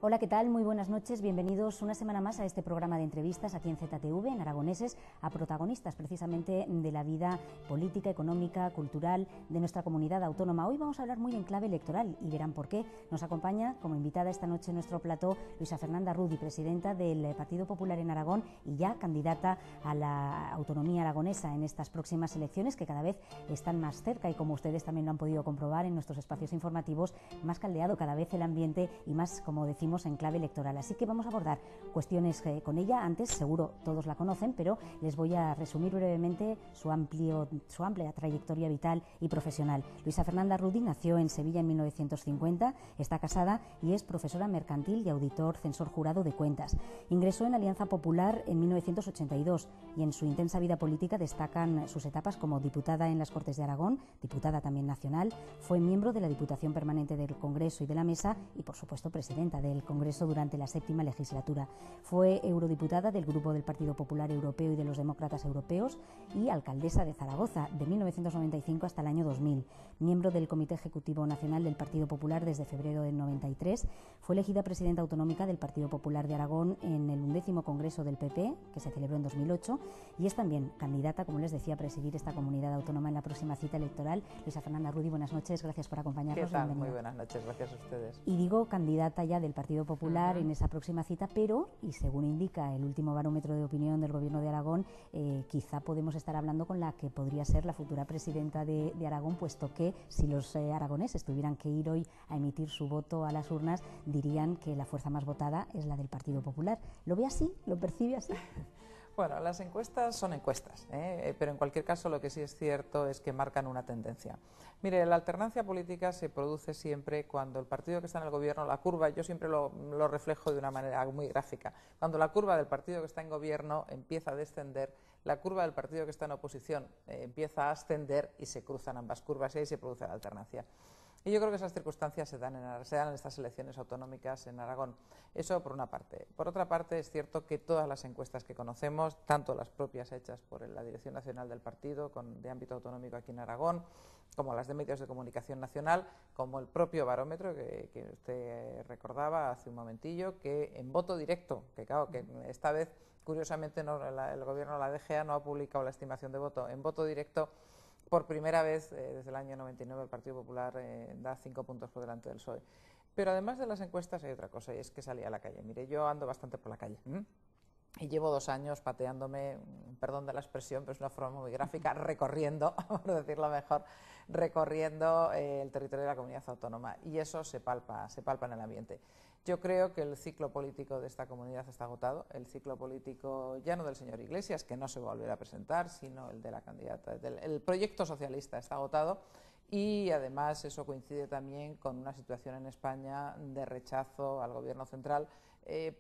Hola, ¿qué tal? Muy buenas noches, bienvenidos una semana más a este programa de entrevistas aquí en ZTV, en Aragoneses, a protagonistas precisamente de la vida política, económica, cultural de nuestra comunidad autónoma. Hoy vamos a hablar muy en clave electoral y verán por qué. Nos acompaña como invitada esta noche en nuestro plató Luisa Fernanda Rudi, presidenta del Partido Popular en Aragón y ya candidata a la autonomía aragonesa en estas próximas elecciones que cada vez están más cerca y, como ustedes también lo han podido comprobar en nuestros espacios informativos, más caldeado cada vez el ambiente y más, como decimos, en clave electoral. Así que vamos a abordar cuestiones con ella. Antes, seguro todos la conocen, pero les voy a resumir brevemente su amplia trayectoria vital y profesional. Luisa Fernanda Rudi nació en Sevilla en 1950, está casada y es profesora mercantil y auditor censor jurado de cuentas. Ingresó en Alianza Popular en 1982 y en su intensa vida política destacan sus etapas como diputada en las Cortes de Aragón, diputada también nacional, fue miembro de la Diputación Permanente del Congreso y de la Mesa y, por supuesto, presidenta del Congreso durante la séptima legislatura. Fue eurodiputada del Grupo del Partido Popular Europeo y de los Demócratas Europeos y alcaldesa de Zaragoza de 1995 hasta el año 2000. Miembro del Comité Ejecutivo Nacional del Partido Popular desde febrero del 93. Fue elegida presidenta autonómica del Partido Popular de Aragón en el 11º Congreso del PP, que se celebró en 2008, y es también candidata, como les decía, a presidir esta comunidad autónoma en la próxima cita electoral. Luisa Fernanda Rudi, buenas noches, gracias por acompañarnos. ¿Qué tal? Muy buenas noches, gracias a ustedes. Y digo candidata ya del Partido Popular en esa próxima cita, pero, y según indica el último barómetro de opinión del Gobierno de Aragón, quizá podemos estar hablando con la que podría ser la futura presidenta de Aragón, puesto que si los aragoneses tuvieran que ir hoy a emitir su voto a las urnas, dirían que la fuerza más votada es la del Partido Popular. ¿Lo ve así? ¿Lo percibe así? Bueno, las encuestas son encuestas, pero en cualquier caso lo que sí es cierto es que marcan una tendencia. Mire, la alternancia política se produce siempre cuando el partido que está en el gobierno, la curva, yo siempre lo reflejo de una manera muy gráfica, cuando la curva del partido que está en gobierno empieza a descender, la curva del partido que está en oposición empieza a ascender y se cruzan ambas curvas y ahí se produce la alternancia. Y yo creo que esas circunstancias se dan en estas elecciones autonómicas en Aragón. Eso por una parte. Por otra parte, es cierto que todas las encuestas que conocemos, tanto las propias hechas por la Dirección Nacional del Partido, de ámbito autonómico aquí en Aragón, como las de medios de comunicación nacional, como el propio barómetro que usted recordaba hace un momentillo, que en voto directo, que claro, que esta vez, curiosamente, el gobierno, la DGA, no ha publicado la estimación de voto, en voto directo, por primera vez desde el año 99 el Partido Popular da 5 puntos por delante del PSOE. Pero además de las encuestas hay otra cosa, y es que salí a la calle. Mire, yo ando bastante por la calle y llevo 2 años pateándome, perdón de la expresión, pero es una forma muy gráfica, recorriendo, por decirlo mejor, recorriendo el territorio de la comunidad autónoma, y eso se palpa en el ambiente. Yo creo que el ciclo político de esta comunidad está agotado, el ciclo político ya no del señor Iglesias, que no se va a volver a presentar, sino el de la candidata, el proyecto socialista está agotado, y además eso coincide también con una situación en España de rechazo al gobierno central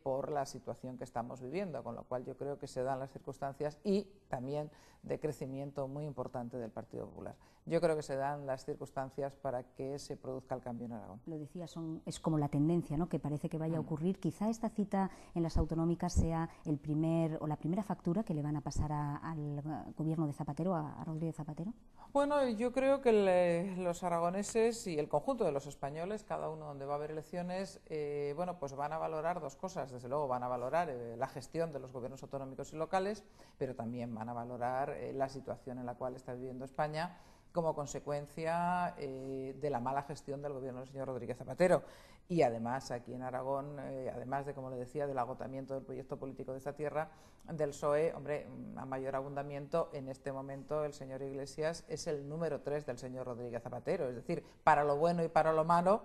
por la situación que estamos viviendo, con lo cual yo creo que se dan las circunstancias y también de crecimiento muy importante del Partido Popular. Yo creo que se dan las circunstancias para que se produzca el cambio en Aragón. Lo decía, es como la tendencia, ¿no?, que parece que vaya a ocurrir. Quizá esta cita en las autonómicas sea la primera factura que le van a pasar al gobierno de Zapatero, a Rodríguez Zapatero. Bueno, yo creo que los aragoneses y el conjunto de los españoles, cada uno donde va a haber elecciones, bueno, pues van a valorar dos cosas. Desde luego van a valorar la gestión de los gobiernos autonómicos y locales, pero también van a valorar la situación en la cual está viviendo España como consecuencia de la mala gestión del gobierno del señor Rodríguez Zapatero. Y además aquí en Aragón, además de, como le decía, del agotamiento del proyecto político de esta tierra, del PSOE, hombre, a mayor abundamiento, en este momento el señor Iglesias es el número 3 del señor Rodríguez Zapatero, es decir, para lo bueno y para lo malo,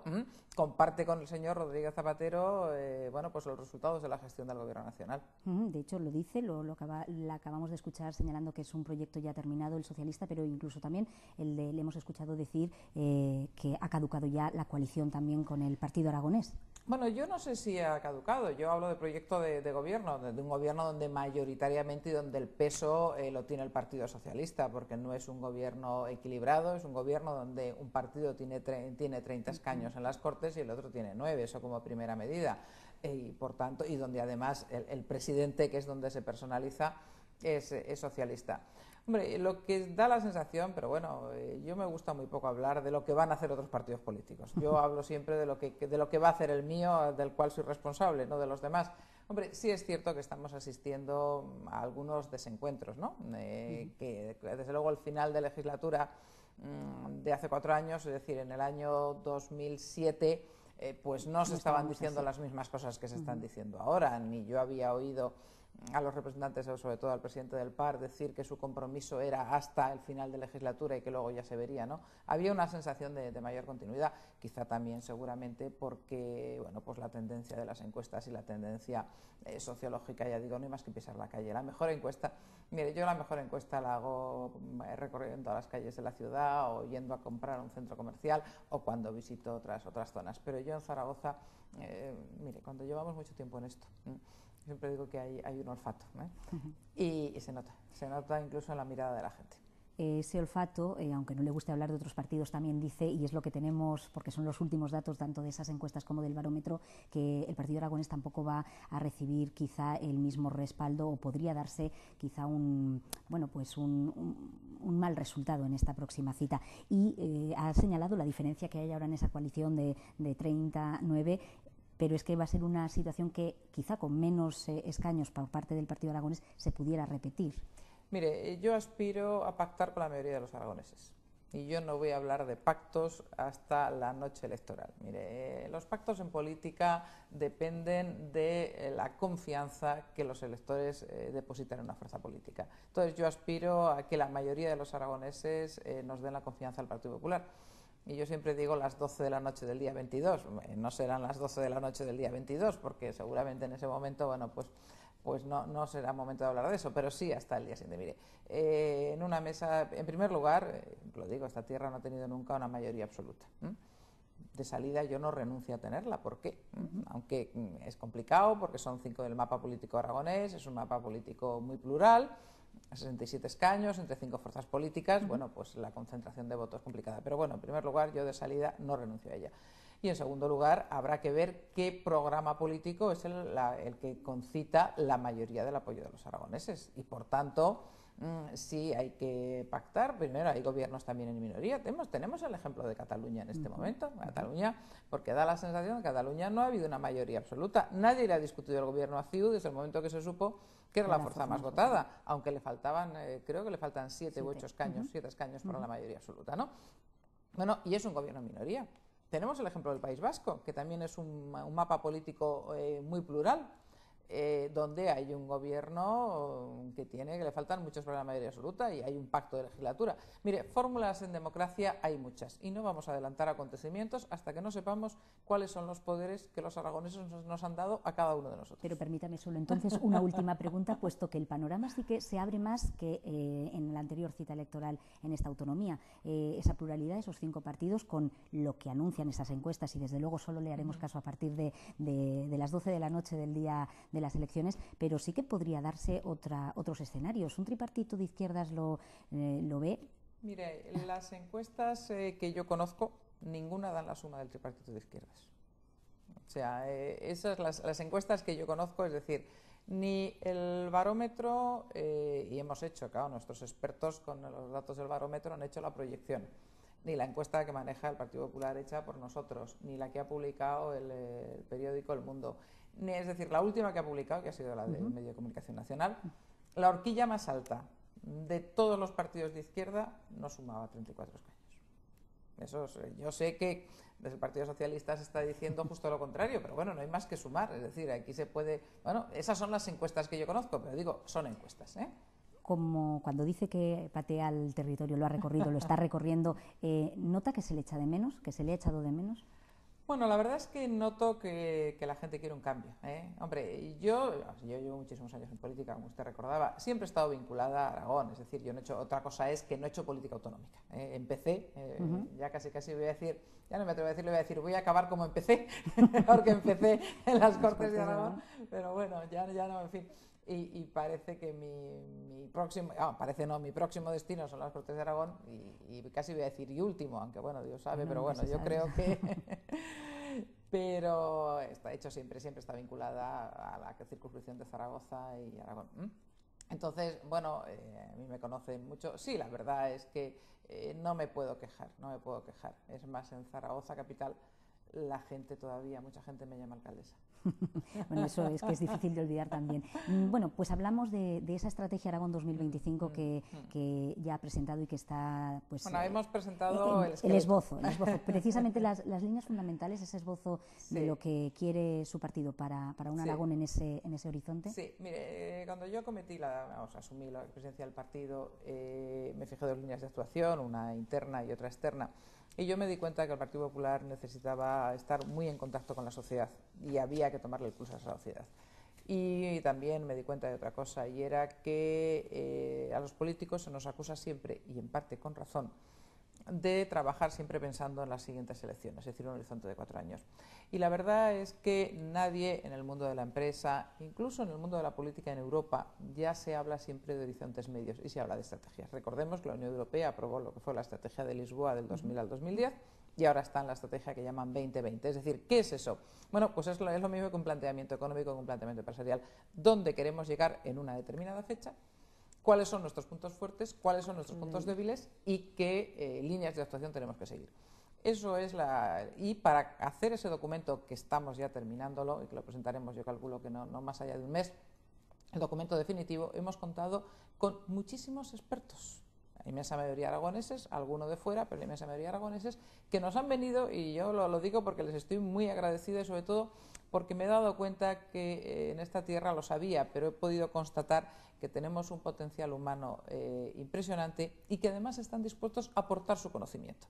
comparte con el señor Rodríguez Zapatero bueno, pues los resultados de la gestión del gobierno nacional. De hecho, lo dice, la acabamos de escuchar señalando que es un proyecto ya terminado, el socialista, pero incluso también le hemos escuchado decir que ha caducado ya la coalición también con el partido aragonés. Bueno, yo no sé si ha caducado, yo hablo de proyecto de gobierno, de un gobierno donde mayoritariamente y donde el peso lo tiene el Partido Socialista, porque no es un gobierno equilibrado, es un gobierno donde un partido tiene 30 escaños en las Cortes y el otro tiene 9, eso como primera medida, y por tanto, y donde además el presidente, que es donde se personaliza, es socialista. Hombre, lo que da la sensación, pero bueno, yo me gusta muy poco hablar de lo que van a hacer otros partidos políticos. Yo hablo siempre de lo que va a hacer el mío, del cual soy responsable, no de los demás. Hombre, sí es cierto que estamos asistiendo a algunos desencuentros, ¿no? Que desde luego el final de legislatura de hace 4 años, es decir, en el año 2007, pues no se estaban diciendo las mismas cosas que se están diciendo ahora, ni yo había oído a los representantes, sobre todo al presidente del PAR, decir que su compromiso era hasta el final de legislatura y que luego ya se vería, ¿no? Había una sensación de mayor continuidad, quizá también seguramente porque, bueno, pues la tendencia de las encuestas y la tendencia sociológica, ya digo, no hay más que pisar la calle. La mejor encuesta, mire, yo la mejor encuesta la hago recorriendo a las calles de la ciudad o yendo a comprar a un centro comercial o cuando visito otras zonas, pero yo en Zaragoza, mire, cuando llevamos mucho tiempo en esto, siempre digo que hay un olfato, y se nota incluso en la mirada de la gente. Ese olfato, aunque no le guste hablar de otros partidos, también dice, y es lo que tenemos, porque son los últimos datos tanto de esas encuestas como del barómetro, que el Partido Aragonés tampoco va a recibir quizá el mismo respaldo o podría darse quizá un mal resultado en esta próxima cita. Y ha señalado la diferencia que hay ahora en esa coalición de 39, pero es que va a ser una situación que quizá con menos escaños por parte del Partido Aragonés se pudiera repetir. Mire, yo aspiro a pactar con la mayoría de los aragoneses y yo no voy a hablar de pactos hasta la noche electoral. Mire, los pactos en política dependen de la confianza que los electores depositan en una fuerza política. Entonces yo aspiro a que la mayoría de los aragoneses nos den la confianza al Partido Popular. Y yo siempre digo las 12 de la noche del día 22, no serán las 12 de la noche del día 22, porque seguramente en ese momento, bueno, pues no será momento de hablar de eso, pero sí hasta el día siguiente. Mire, en una mesa, en primer lugar, lo digo, esta tierra no ha tenido nunca una mayoría absoluta. De salida yo no renuncio a tenerla, ¿por qué? Aunque es complicado, porque son 5 del mapa político aragonés, es un mapa político muy plural, 67 escaños entre 5 fuerzas políticas, bueno, pues la concentración de votos es complicada. Pero bueno, en primer lugar, yo de salida no renuncio a ella. Y en segundo lugar, habrá que ver qué programa político es el que concita la mayoría del apoyo de los aragoneses. Y por tanto, sí hay que pactar. Primero, hay gobiernos también en minoría. Tenemos el ejemplo de Cataluña en este momento. Cataluña, porque da la sensación de que en Cataluña no ha habido una mayoría absoluta. Nadie le ha discutido el gobierno a CiU desde el momento que se supo que era la fuerza más votada, aunque le faltaban, creo que le faltan 7 u 8 escaños, 7 escaños para la mayoría absoluta, ¿no? Bueno, y es un gobierno en minoría. Tenemos el ejemplo del País Vasco, que también es un mapa político muy plural, donde hay un gobierno que le faltan muchos para la mayoría absoluta y hay un pacto de legislatura. Mire, fórmulas en democracia hay muchas y no vamos a adelantar acontecimientos hasta que no sepamos cuáles son los poderes que los aragoneses nos han dado a cada uno de nosotros. Pero permítame solo entonces una última pregunta, puesto que el panorama sí que se abre más que en la anterior cita electoral en esta autonomía. Esa pluralidad, esos 5 partidos, con lo que anuncian esas encuestas, y desde luego solo le haremos caso a partir de las 12 de la noche del día de las elecciones, pero sí que podría darse otros escenarios. ¿Un tripartito de izquierdas lo ve? Mire, las encuestas que yo conozco, ninguna dan la suma del tripartito de izquierdas. O sea, esas las encuestas que yo conozco, es decir, ni el barómetro, y hemos hecho, claro, nuestros expertos con los datos del barómetro han hecho la proyección, ni la encuesta que maneja el Partido Popular hecha por nosotros, ni la que ha publicado el periódico El Mundo, es decir, la última que ha publicado, que ha sido la del Medio de Comunicación Nacional, la horquilla más alta de todos los partidos de izquierda no sumaba 34 escaños. Yo sé que desde el Partido Socialista se está diciendo justo lo contrario, pero bueno, no hay más que sumar, es decir, aquí se puede... Bueno, esas son las encuestas que yo conozco, pero digo, son encuestas, Como cuando dice que patea el territorio, lo ha recorrido, lo está recorriendo, ¿nota que se le echa de menos, que se le ha echado de menos? Bueno, la verdad es que noto que la gente quiere un cambio. Hombre, yo llevo muchísimos años en política, como usted recordaba, siempre he estado vinculada a Aragón, es decir, yo no he hecho, otra cosa es que no he hecho política autonómica. Empecé, ya casi voy a decir, ya no me atrevo a decirlo, voy a decir, voy a acabar como empecé, porque empecé en las Cortes de Aragón, pero bueno, ya no, en fin. Y parece que mi próximo destino son las Cortes de Aragón y casi voy a decir y último, aunque bueno, Dios sabe, pero bueno, yo creo que... pero está hecho siempre está vinculada a la circunscripción de Zaragoza y Aragón. Entonces, bueno, a mí me conocen mucho. Sí, la verdad es que no me puedo quejar, no me puedo quejar. Es más, en Zaragoza capital, la gente todavía, mucha gente me llama alcaldesa. Bueno, eso es que es difícil de olvidar también. Bueno, pues hablamos de esa estrategia Aragón 2025 que ya ha presentado y que está, pues... Bueno, hemos presentado el esbozo, precisamente las líneas fundamentales, ese esbozo de lo que quiere su partido para un Aragón en ese horizonte. Sí, mire, cuando yo asumí la presidencia del partido, me fijé dos líneas de actuación, una interna y otra externa. Y yo me di cuenta que el Partido Popular necesitaba estar muy en contacto con la sociedad y había que tomarle el pulso a esa sociedad. Y también me di cuenta de otra cosa, y era que a los políticos se nos acusa siempre, y en parte con razón, de trabajar siempre pensando en las siguientes elecciones, es decir, un horizonte de 4 años. Y la verdad es que nadie en el mundo de la empresa, incluso en el mundo de la política en Europa, ya se habla siempre de horizontes medios y se habla de estrategias. Recordemos que la Unión Europea aprobó lo que fue la estrategia de Lisboa del 2000 al 2010 y ahora está en la estrategia que llaman 2020. Es decir, ¿qué es eso? Bueno, pues es lo mismo que un planteamiento económico, que un planteamiento empresarial. ¿Dónde queremos llegar en una determinada fecha? Cuáles son nuestros puntos fuertes, cuáles son nuestros puntos débiles y qué líneas de actuación tenemos que seguir. Eso es y para hacer ese documento, que estamos ya terminándolo y que lo presentaremos, yo calculo que no más allá de un mes, el documento definitivo, hemos contado con muchísimos expertos, la inmensa mayoría aragoneses, alguno de fuera, pero la inmensa mayoría aragoneses, que nos han venido, y yo lo digo porque les estoy muy agradecida y sobre todo porque me he dado cuenta que en esta tierra lo sabía, pero he podido constatar que tenemos un potencial humano impresionante y que además están dispuestos a aportar su conocimiento.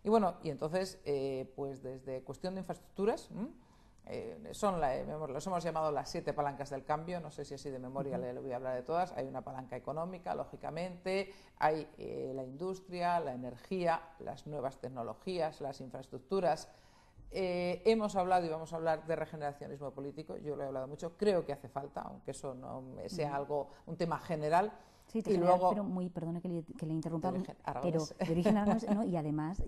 Y bueno, y entonces, pues desde cuestión de infraestructuras, los hemos llamado las 7 palancas del cambio, no sé si así de memoria le voy a hablar de todas. Hay una palanca económica, lógicamente, hay la industria, la energía, las nuevas tecnologías, las infraestructuras. Hemos hablado y vamos a hablar de regeneracionismo político, yo lo he hablado mucho, creo que hace falta, aunque eso no sea un tema general. Sí, y luego, pero perdone que le interrumpa, pero de origen aragonés, ¿no? y además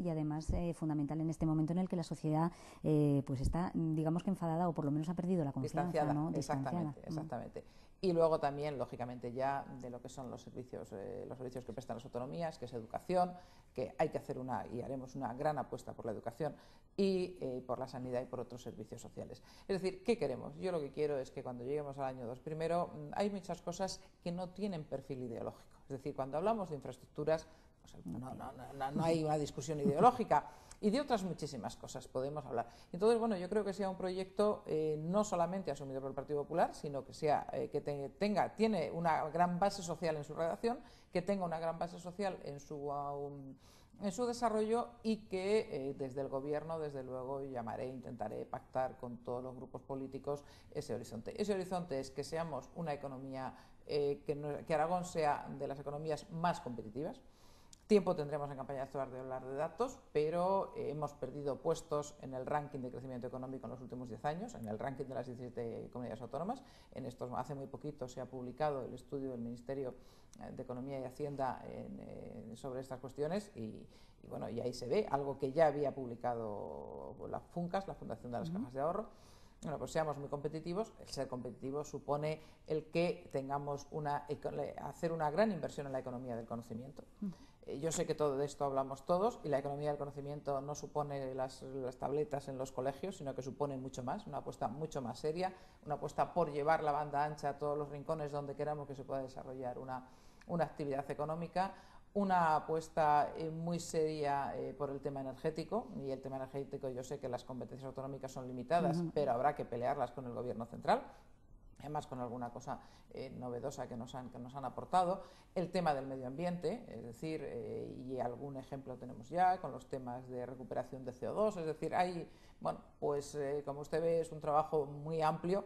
fundamental en este momento en el que la sociedad pues está, digamos que enfadada o por lo menos ha perdido la confianza, distanciada, ¿no? Exactamente. Y luego también, lógicamente, ya de lo que son los servicios que prestan las autonomías, que es educación, que hay que hacer y haremos una gran apuesta por la educación y por la sanidad y por otros servicios sociales. Es decir, ¿qué queremos? Yo lo que quiero es que cuando lleguemos al año 2, primero, hay muchas cosas que no tienen perfil ideológico. Es decir, cuando hablamos de infraestructuras, pues no hay una discusión ideológica. Y de otras muchísimas cosas podemos hablar. Entonces, bueno, yo creo que sea un proyecto no solamente asumido por el Partido Popular, sino que tiene una gran base social en su redacción, que tenga una gran base social en su desarrollo y que desde el Gobierno, desde luego, intentaré pactar con todos los grupos políticos ese horizonte. Ese horizonte es que seamos una economía, que Aragón sea de las economías más competitivas. Tiempo tendremos en campaña electoral de hablar de datos, pero hemos perdido puestos en el ranking de crecimiento económico en los últimos 10 años, en el ranking de las 17 comunidades autónomas. Hace muy poquito se ha publicado el estudio del Ministerio de Economía y Hacienda sobre estas cuestiones y ahí se ve algo que ya había publicado la FUNCAS, la Fundación de las Cajas de Ahorro. Bueno, pues seamos muy competitivos. El ser competitivos supone el que tengamos hacer una gran inversión en la economía del conocimiento. Yo sé que todo de esto hablamos todos y la economía del conocimiento no supone las tabletas en los colegios, sino que supone mucho más, una apuesta mucho más seria, una apuesta por llevar la banda ancha a todos los rincones donde queramos que se pueda desarrollar una actividad económica, una apuesta muy seria por el tema energético, y el tema energético yo sé que las competencias autonómicas son limitadas, pero habrá que pelearlas con el Gobierno central, además con alguna cosa novedosa que nos han aportado. El tema del medio ambiente, es decir, y algún ejemplo tenemos ya con los temas de recuperación de CO2, es decir, como usted ve, es un trabajo muy amplio.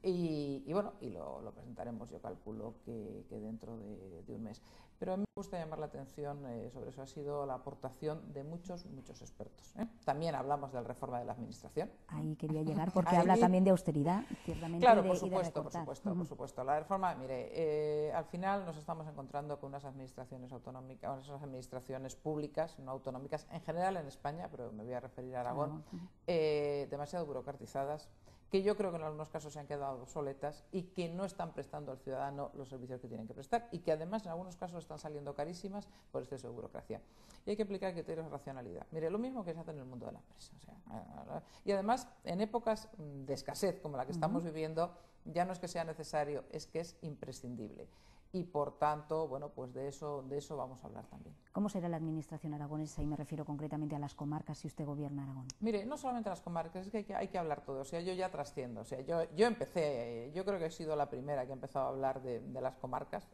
Y lo presentaremos, yo calculo que dentro de un mes. Pero a mí me gusta llamar la atención sobre eso, ha sido la aportación de muchos expertos. También hablamos de la reforma de la administración. Ahí quería llegar, porque habla también de austeridad, ciertamente. Claro, por supuesto. La reforma, mire, al final nos estamos encontrando con unas administraciones autonómicas, unas administraciones públicas, no autonómicas, en general en España, pero me voy a referir a Aragón, demasiado burocratizadas, que yo creo que en algunos casos se han quedado obsoletas y que no están prestando al ciudadano los servicios que tienen que prestar y que además en algunos casos están saliendo carísimas por exceso de burocracia. Y hay que aplicar criterios de racionalidad. Mire, lo mismo que se hace en el mundo de la empresa. Y además, en épocas de escasez como la que estamos viviendo, ya no es que sea necesario, es que es imprescindible. Y por tanto, bueno, pues de eso vamos a hablar también. ¿Cómo será la administración aragonesa? Y me refiero concretamente a las comarcas si usted gobierna Aragón. Mire, no solamente a las comarcas, es que hay que hablar todo. O sea, yo ya trasciendo. O sea, yo empecé, yo creo que he sido la primera que ha empezado a hablar de las comarcas,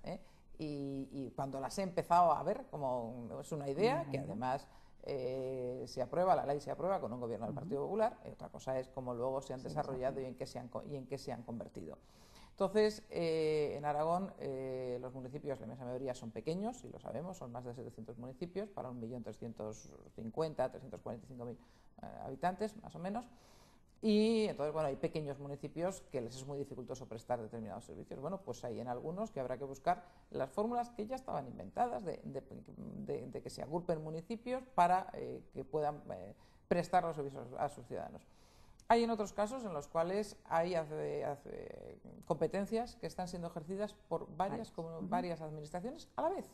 y cuando las he empezado a ver como es una idea, que además se aprueba, la ley se aprueba con un gobierno del Partido Popular, otra cosa es cómo luego se han desarrollado y en qué se han convertido. Entonces, en Aragón los municipios, la inmensa mayoría son pequeños, y lo sabemos, son más de 700 municipios para 1.350.000, 345.000 habitantes, más o menos. Y entonces, bueno, hay pequeños municipios que les es muy dificultoso prestar determinados servicios. Bueno, pues hay en algunos que habrá que buscar las fórmulas que ya estaban inventadas de que se agrupen municipios para que puedan prestar los servicios a sus ciudadanos. Hay en otros casos en los cuales hay competencias que están siendo ejercidas por varias administraciones a la vez.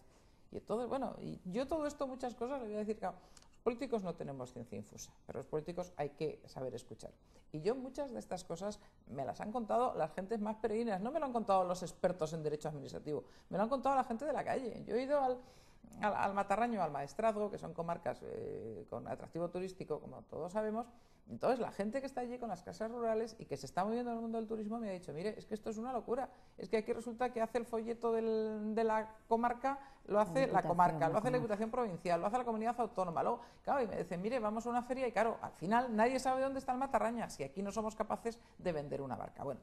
Y entonces, bueno, y yo todo esto, muchas cosas, le voy a decir que los políticos no tenemos ciencia infusa, pero los políticos hay que saber escuchar. Y yo muchas de estas cosas me las han contado las gentes más peregrinas, no me lo han contado los expertos en derecho administrativo, me lo han contado la gente de la calle. Yo he ido al Matarraño, al Maestrazgo, que son comarcas con atractivo turístico, como todos sabemos. Entonces la gente que está allí con las casas rurales y que se está moviendo en el mundo del turismo me ha dicho, mire, es que esto es una locura, es que aquí resulta que hace el folleto de la comarca, lo hace la comarca, lo hace la Diputación Provincial, lo hace la comunidad autónoma, luego, claro, y me dicen, mire, vamos a una feria y claro, al final nadie sabe dónde está el Matarraña si aquí no somos capaces de vender una barca. Bueno,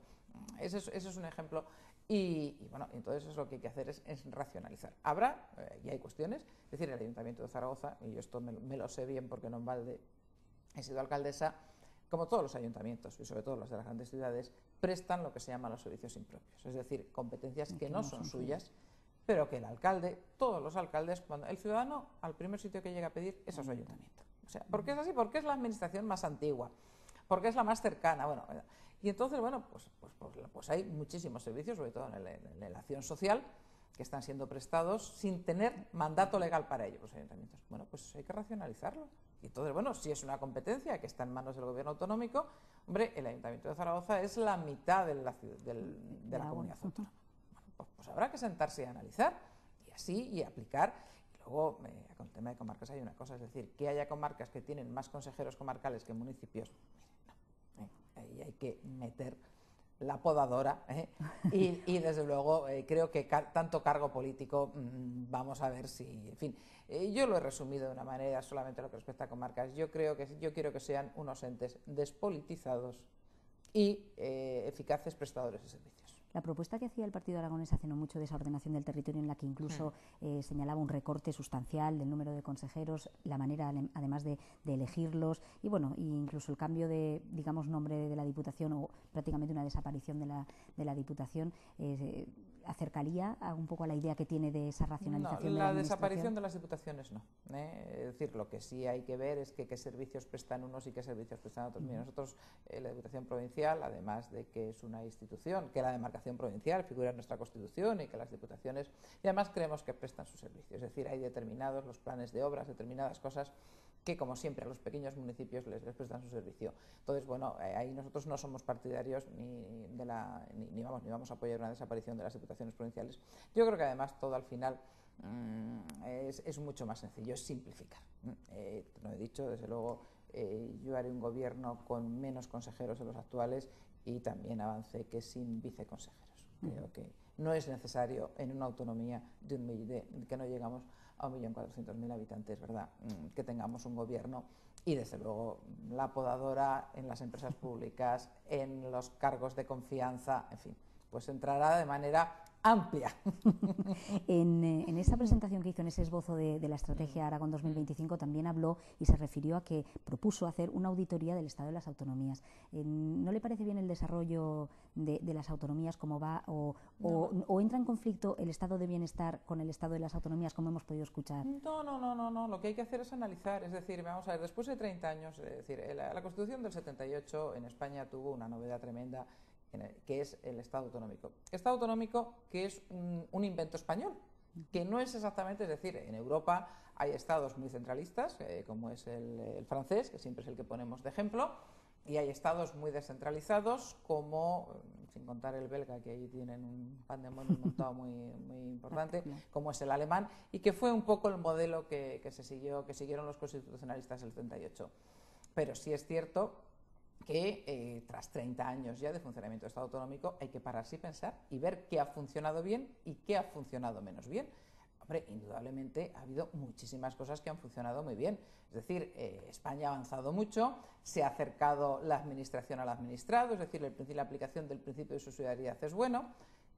ese es un ejemplo. Y bueno, entonces eso lo que hay que hacer es racionalizar. Habrá, y hay cuestiones, es decir, el Ayuntamiento de Zaragoza, y yo esto me lo sé bien porque no en balde he sido alcaldesa, como todos los ayuntamientos, y sobre todo los de las grandes ciudades, prestan lo que se llaman los servicios impropios, es decir, competencias que no son suyas, pero que el alcalde, todos los alcaldes, cuando el ciudadano al primer sitio que llega a pedir es a su ayuntamiento. O sea, ¿por qué es así? Porque es la administración más antigua, porque es la más cercana, bueno, y entonces, bueno, pues hay muchísimos servicios, sobre todo en la acción social, que están siendo prestados sin tener mandato legal para ello, los ayuntamientos. Bueno, pues hay que racionalizarlo. Y entonces, bueno, si es una competencia que está en manos del gobierno autonómico, hombre, el Ayuntamiento de Zaragoza es la mitad de la comunidad autónoma. Bueno, pues habrá que sentarse y analizar, y así, y aplicar. Y luego, con el tema de comarcas hay una cosa, es decir, que haya comarcas que tienen más consejeros comarcales que municipios, mire, no, ahí hay que meter la podadora, y desde luego creo que tanto cargo político, vamos a ver si, en fin, yo lo he resumido de una manera solamente lo que respecta a comarcas. Yo quiero que sean unos entes despolitizados y eficaces prestadores de servicios. La propuesta que hacía el Partido Aragonés hace no mucho de esa ordenación del territorio, en la que incluso señalaba un recorte sustancial del número de consejeros, la manera además de elegirlos, y bueno, incluso el cambio de, digamos, nombre de la Diputación, o prácticamente una desaparición de la Diputación, acercaría un poco a la idea que tiene de esa racionalización. No, la desaparición de las diputaciones no. Es decir, lo que sí hay que ver es qué servicios prestan unos y qué servicios prestan otros. Mira, nosotros, la Diputación Provincial, además de que es una institución, que la demarcación provincial figura en nuestra Constitución, y que las diputaciones, y además creemos que prestan sus servicios. Es decir, hay determinados los planes de obras, determinadas cosas que, como siempre, a los pequeños municipios les prestan su servicio. Entonces, bueno, ahí nosotros no somos partidarios ni vamos a apoyar una desaparición de las diputaciones provinciales. Yo creo que además todo al final es mucho más sencillo, es simplificar. Lo he dicho, desde luego, yo haré un gobierno con menos consejeros de los actuales, y también avancé que sin viceconsejeros. Creo que no es necesario en una autonomía que no llegamos a 1.400.000 habitantes, ¿verdad?, que tengamos un gobierno, y desde luego la podadora en las empresas públicas, en los cargos de confianza, en fin, pues entrará de manera amplia. En esa presentación que hizo, en ese esbozo de la estrategia Aragón 2025, también habló y se refirió a que propuso hacer una auditoría del estado de las autonomías. ¿No le parece bien el desarrollo de las autonomías como va o entra en conflicto el estado de bienestar con el estado de las autonomías, como hemos podido escuchar? No, lo que hay que hacer es analizar, es decir, vamos a ver, después de 30 años, es decir, la Constitución del 78 en España tuvo una novedad tremenda, que es el Estado autonómico. Estado autonómico que es un invento español, que no es exactamente, es decir, en Europa hay estados muy centralistas, como es el francés, que siempre es el que ponemos de ejemplo, y hay estados muy descentralizados, como, sin contar el belga, que ahí tienen un pandemonio montado muy importante, como es el alemán, y que fue un poco el modelo que siguieron los constitucionalistas del 78. Pero sí es cierto que tras 30 años ya de funcionamiento del Estado autonómico hay que pararse y pensar y ver qué ha funcionado bien y qué ha funcionado menos bien. Hombre, indudablemente ha habido muchísimas cosas que han funcionado muy bien. Es decir, España ha avanzado mucho, se ha acercado la administración al administrado, es decir, la aplicación del principio de subsidiariedad es bueno,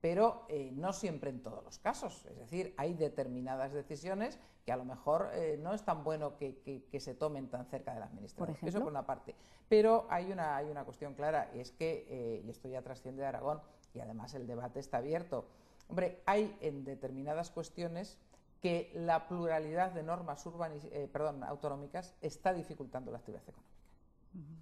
pero no siempre en todos los casos. Es decir, hay determinadas decisiones que a lo mejor no es tan bueno que se tomen tan cerca de la administración. ¿Por ejemplo? Eso por una parte. Pero hay una cuestión clara, y es que, y esto ya trasciende de Aragón, y además el debate está abierto. Hombre, hay en determinadas cuestiones que la pluralidad de normas autonómicas está dificultando la actividad económica.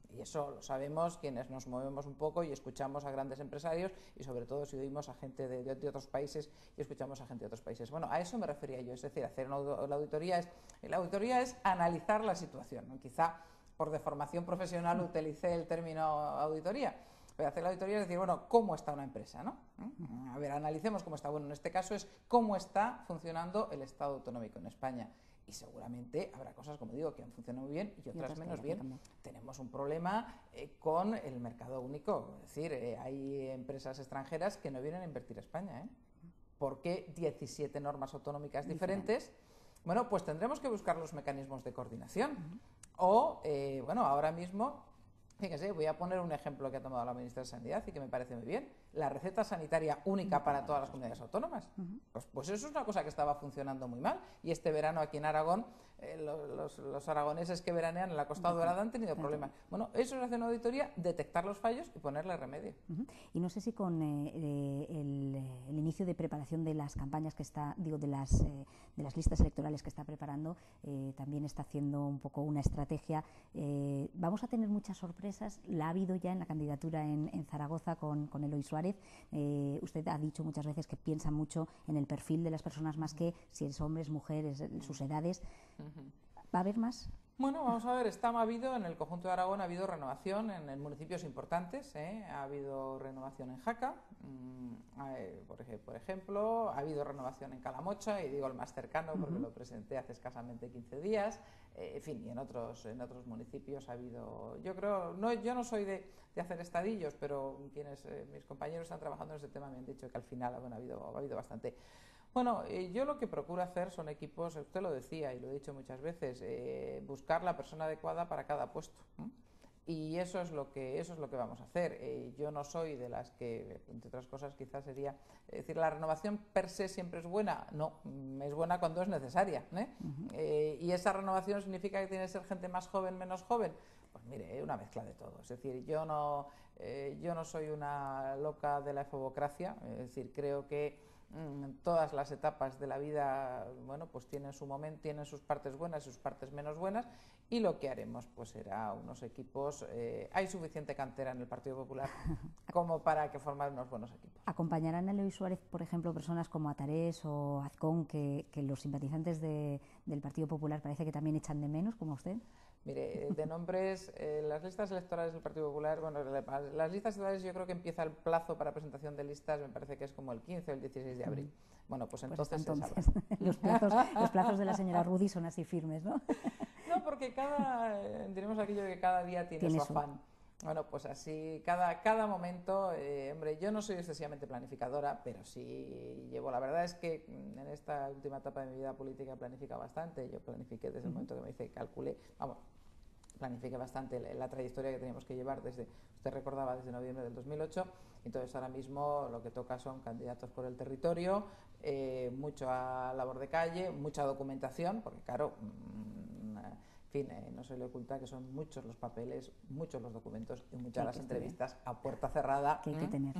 Y eso lo sabemos quienes nos movemos un poco y escuchamos a grandes empresarios y sobre todo si oímos a gente de otros países y escuchamos a gente de otros países. Bueno, a eso me refería yo, es decir, hacer la auditoría es analizar la situación, ¿no? Quizá por deformación profesional utilicé el término auditoría, pero hacer la auditoría es decir, bueno, ¿cómo está una empresa, ¿no? A ver, analicemos cómo está. Bueno, en este caso es cómo está funcionando el Estado autonómico en España. Y seguramente habrá cosas, como digo, que han funcionado muy bien y otras menos bien. Tenemos un problema con el mercado único. Es decir, hay empresas extranjeras que no vienen a invertir a España, porque 17 normas autonómicas diferentes. Bueno, pues tendremos que buscar los mecanismos de coordinación. O, bueno, ahora mismo, fíjese, voy a poner un ejemplo que ha tomado la ministra de Sanidad y que me parece muy bien. La receta sanitaria única para todas las comunidades autónomas. Pues eso es una cosa que estaba funcionando muy mal. Y este verano aquí en Aragón, los aragoneses que veranean en la Costa Dorada han tenido problemas. Bueno, eso es hacer una auditoría, detectar los fallos y ponerle remedio. Y no sé si con el inicio de preparación de las campañas que está, digo, de las listas electorales que está preparando, también está haciendo un poco una estrategia. Vamos a tener muchas sorpresas. La ha habido ya en la candidatura en Zaragoza con Eloy Suárez. Usted ha dicho muchas veces que piensa mucho en el perfil de las personas más que si eres hombres, mujeres, sus edades. ¿Va a haber más? Bueno, vamos a ver, ha habido en el conjunto de Aragón, ha habido renovación en municipios importantes, ha habido renovación en Jaca, por ejemplo, ha habido renovación en Calamocha, y digo el más cercano porque lo presenté hace escasamente 15 días, en fin, y en otros municipios ha habido, yo creo, yo no soy de hacer estadillos, pero mis compañeros están trabajando en ese tema me han dicho que al final ha habido bastante. Bueno, yo lo que procuro hacer son equipos, usted lo decía y lo he dicho muchas veces, buscar la persona adecuada para cada puesto. Y eso es lo que vamos a hacer. Yo no soy de las que, entre otras cosas, quizás sería decir, la renovación per se siempre es buena. No, es buena cuando es necesaria. Y esa renovación significa que tiene que ser gente más joven, menos joven. Pues mire, una mezcla de todo. Es decir, yo no soy una loca de la efobocracia. Es decir, creo que todas las etapas de la vida, bueno, pues tienen su momento, tienen sus partes buenas y sus partes menos buenas, y lo que haremos pues será unos equipos, hay suficiente cantera en el Partido Popular como para que formar unos buenos equipos. ¿Acompañarán a Eloy Suárez, por ejemplo, personas como Atarés o Azcón, que los simpatizantes del Partido Popular parece que también echan de menos, como usted? Mire, de nombres, las listas electorales del Partido Popular, bueno, las listas electorales yo creo que empieza el plazo para presentación de listas, me parece que es como el 15 o el 16 de abril. Bueno, pues entonces los plazos de la señora Rudy son así firmes, ¿no? No, porque diremos aquello de que cada día tiene su afán. Bueno, pues así, cada momento, hombre, yo no soy excesivamente planificadora, pero sí llevo, la verdad es que en esta última etapa de mi vida política planifico bastante, yo planifiqué desde el momento que me hice, calculé, planifiqué bastante la trayectoria que teníamos que llevar desde, usted recordaba, desde noviembre del 2008. Entonces ahora mismo lo que toca son candidatos por el territorio, mucha labor de calle, mucha documentación, porque claro, en fin, no se le oculta que son muchos los papeles, muchos los documentos y muchas las entrevistas a puerta cerrada que hay que tener.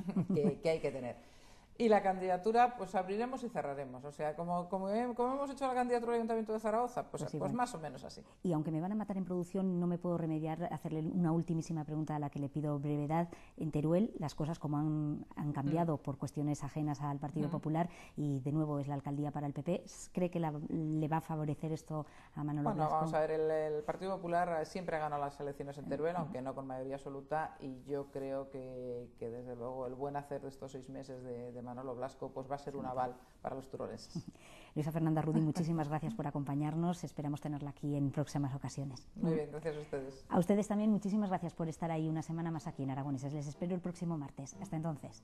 que hay que tener. Y la candidatura, pues abriremos y cerraremos. O sea, como hemos hecho la candidatura al Ayuntamiento de Zaragoza, pues más o menos así. Y aunque me van a matar en producción, no me puedo remediar a hacerle una ultimísima pregunta a la que le pido brevedad. En Teruel, las cosas como han cambiado por cuestiones ajenas al Partido Popular, y de nuevo es la alcaldía para el PP. ¿Cree que le va a favorecer esto a Manolo Blasco? Vamos a ver, el Partido Popular siempre ha ganado las elecciones en Teruel, aunque no con mayoría absoluta, y yo creo que desde luego el buen hacer de estos 6 meses de Manolo Blasco pues va a ser un aval para los turolenses. Luisa Fernanda Rudi, muchísimas gracias por acompañarnos. Esperamos tenerla aquí en próximas ocasiones. Muy bien, gracias a ustedes. A ustedes también muchísimas gracias por estar ahí una semana más aquí en Aragoneses. Les espero el próximo martes. Hasta entonces.